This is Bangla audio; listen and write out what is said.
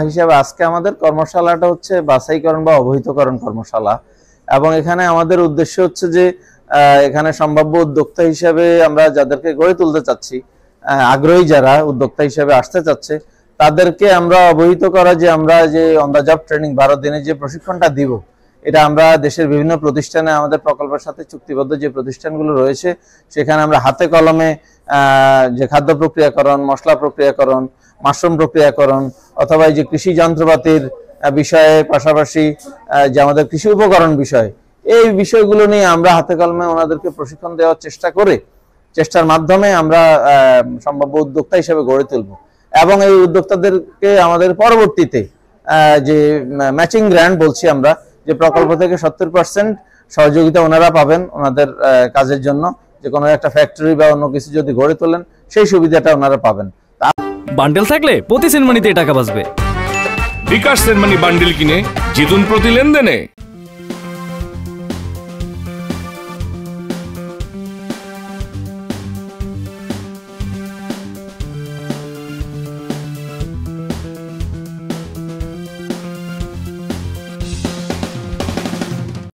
হিসাবে আজকে আমাদের কর্মশালাটা হচ্ছে বাছাইকরণ বা অবহিতকরণ কর্মশালা, এবং এখানে আমাদের উদ্দেশ্য হচ্ছে যে এখানে সম্ভাব্য উদ্যোক্তা হিসেবে আমরা যাদেরকে গড়ে তুলতে চাচ্ছি, আগ্রহী যারা উদ্যোক্তা হিসেবে আসতে চাচ্ছে তাদেরকে আমরা অবহিত করা যে আমরা যে অন দ্য জব ট্রেনিং 12 দিনের যে প্রশিক্ষণটা দিব, এটা আমরা দেশের বিভিন্ন প্রতিষ্ঠানে আমাদের প্রকল্পের সাথে চুক্তিবদ্ধ যে প্রতিষ্ঠানগুলো রয়েছে সেখানে আমরা হাতে কলমে যে খাদ্য প্রক্রিয়াকরণ, মশলা প্রক্রিয়াকরণ, মাশরুম প্রক্রিয়াকরণ অথবা এই যে কৃষি যন্ত্রপাতির বিষয়ে, পাশাপাশি যে আমাদের কৃষি উপকরণ বিষয়, এই বিষয়গুলো নিয়ে আমরা হাতে কলমে ওনাদেরকে প্রশিক্ষণ দেওয়ার চেষ্টার মাধ্যমে আমরা সম্ভাব্য উদ্যোক্তা হিসেবে গড়ে তুলব। এবং এই উদ্যোক্তাদেরকে আমাদের পরবর্তীতে যে ম্যাচিং গ্র্যান্ট বলছি আমরা, যে প্রকল্প থেকে 70% সহযোগিতা ওনারা পাবেন ওনাদের কাজের জন্য, যে কোনো একটা ফ্যাক্টরি বা অন্য কিছু যদি গড়ে তোলেন সেই সুবিধাটা ওনারা পাবেন। বান্ডেল থাকলে প্রতি সেনমানিতে টাকা বাঁচবে। বিকাশ সেনমানি বান্ডেল কিনে জিতুন প্রতি লেনদেনে।